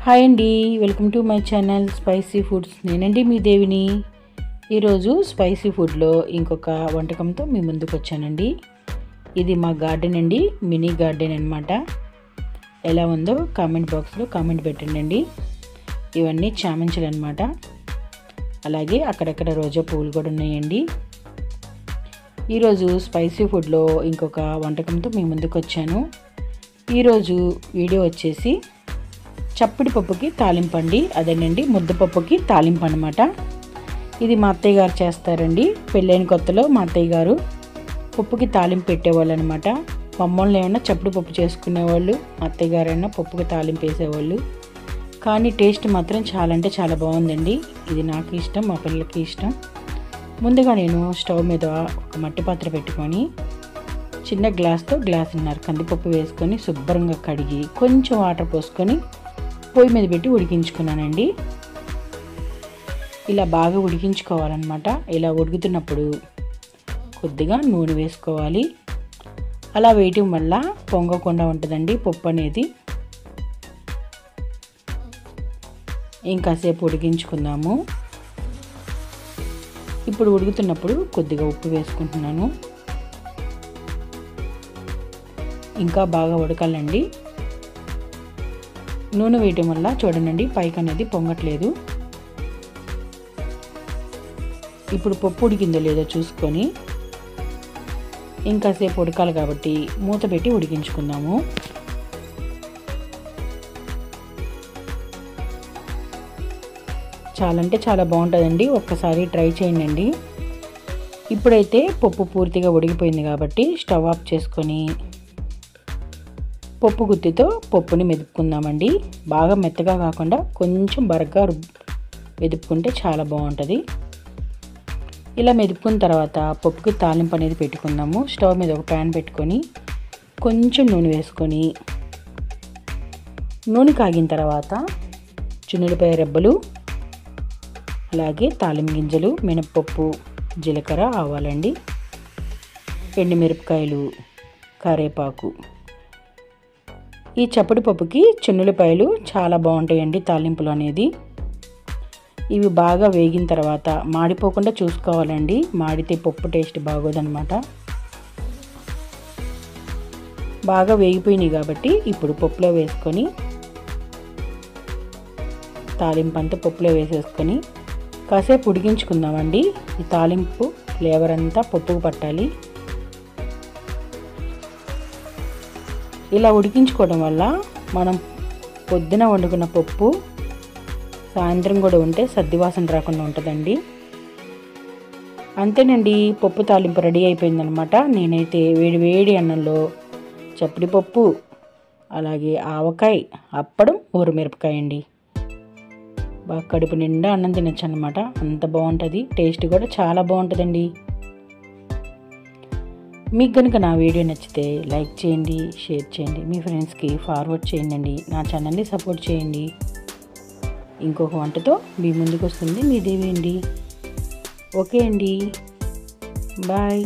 Hi అండి, welcome to my channel spicy foods. నేనండి మీ దేవిని. ఈరోజు స్పైసీ ఫుడ్లో ఇంకొక వంటకంతో మీ ముందుకు వచ్చానండి. ఇది మా గార్డెన్ అండి, మినీ గార్డెన్ అనమాట. ఎలా ఉందో కామెంట్ బాక్స్లో కామెంట్ పెట్టండి. ఇవన్నీ చామంతులు అనమాట. అలాగే అక్కడక్కడ రోజా పువ్వులు కూడా ఉన్నాయండి. ఈరోజు స్పైసీ ఫుడ్లో ఇంకొక వంటకంతో మీ ముందుకు వచ్చాను. ఈరోజు వీడియో వచ్చేసి చప్పటి పప్పుకి తాలింపు అండి. అదేనండి, ముద్దపప్పుకి తాలింపు అనమాట. ఇది మా అత్తయ్య గారు చేస్తారండి. పెళ్ళైన కొత్తలో మా అత్తయ్య గారు పప్పుకి తాలింపు పెట్టేవాళ్ళు అనమాట. మమ్మల్ని ఏమన్నా చప్పటి పప్పు చేసుకునేవాళ్ళు, మా అత్తయ్య గారైనా పప్పుకి తాలింపు వేసేవాళ్ళు. కానీ టేస్ట్ మాత్రం చాలా అంటే చాలా బాగుందండి. ఇది నాకు ఇష్టం, మా పిల్లలకి ఇష్టం. ముందుగా నేను స్టవ్ మీద ఒక మట్టి పాత్ర పెట్టుకొని చిన్న గ్లాస్తో గ్లాసున్నర కందిపప్పు వేసుకొని శుభ్రంగా కడిగి కొంచెం వాటర్ పోసుకొని పొయ్యి మీద పెట్టి ఉడికించుకున్నానండి. ఇలా బాగా ఉడికించుకోవాలన్నమాట. ఇలా ఉడుకుతున్నప్పుడు కొద్దిగా నూనె వేసుకోవాలి. అలా వేయటం వల్ల పొంగకుండా ఉంటుందండి పప్పు అనేది. ఇంకాసేపు ఉడికించుకుందాము. ఇప్పుడు ఉడుకుతున్నప్పుడు కొద్దిగా ఉప్పు వేసుకుంటున్నాను. ఇంకా బాగా ఉడకాలండి. నూనె వేయటం వల్ల చూడండి పైకి అనేది పొంగట్లేదు. ఇప్పుడు పప్పు ఉడికిందో లేదో చూసుకొని ఇంకాసేపు ఉడకాలి కాబట్టి మూత పెట్టి ఉడికించుకుందాము. చాలా అంటే చాలా బాగుంటుందండి. ఒక్కసారి ట్రై చేయండి. ఇప్పుడైతే పప్పు పూర్తిగా ఉడికిపోయింది కాబట్టి స్టవ్ ఆఫ్ చేసుకొని పప్పు గుత్తితో పప్పుని మెదుపుకుందామండి. బాగా మెత్తగా కాకుండా కొంచెం బరగ్గా మెదుపుకుంటే చాలా బాగుంటుంది. ఇలా మెదుపుకున్న తర్వాత పప్పుకి తాలింపు అనేది పెట్టుకుందాము. స్టవ్ మీద ఒక ప్యాన్ పెట్టుకొని కొంచెం నూనె వేసుకొని నూనె కాగిన తర్వాత చున్నులపాయ రెబ్బలు, అలాగే తాలింపు గింజలు, మినప్పప్పు, జీలకర్ర, ఆవాలండి, ఎండుమిరపకాయలు, కరివేపాకు. ఈ చప్పటి పప్పుకి చున్నులపాయలు చాలా బాగుంటాయండి తాలింపులు అనేది. ఇవి బాగా వేగిన తర్వాత మాడిపోకుండా చూసుకోవాలండి. మాడితే పప్పు టేస్ట్ బాగోదన్నమాట. బాగా వేగిపోయినాయి కాబట్టి ఇప్పుడు పప్పులో వేసుకొని తాలింపు అంతా పప్పులో వేసేసుకొని కాసేపు ఉడికించుకుందామండి. ఈ తాలింపు ఫ్లేవర్ అంతా పప్పుకు పట్టాలి. ఇలా ఉడికించుకోవడం వల్ల మనం పొద్దున వండుకున్న పప్పు సాయంత్రం కూడా ఉంటే సద్దివాసన రాకుండా ఉంటుందండి. అంతేనండి, పప్పు తాలింపు రెడీ అయిపోయిందనమాట. నేనైతే వేడి వేడి అన్నంలో చప్పటి పప్పు, అలాగే ఆవకాయ, అప్పడం, ఊరమిరపకాయ అండి. బాగా కడుపు నిండా అన్నం తినచ్చు అనమాట. అంత బాగుంటుంది. టేస్ట్ కూడా చాలా బాగుంటుందండి. మీకు కనుక నా వీడియో నచ్చితే లైక్ చేయండి, షేర్ చేయండి, మీ ఫ్రెండ్స్కి ఫార్వర్డ్ చేయండి. నా ఛానల్ని సపోర్ట్ చేయండి. ఇంకొక వంటతో మీ ముందుకు వస్తుంది మీ దేవి అండి. ఓకే అండి, బాయ్.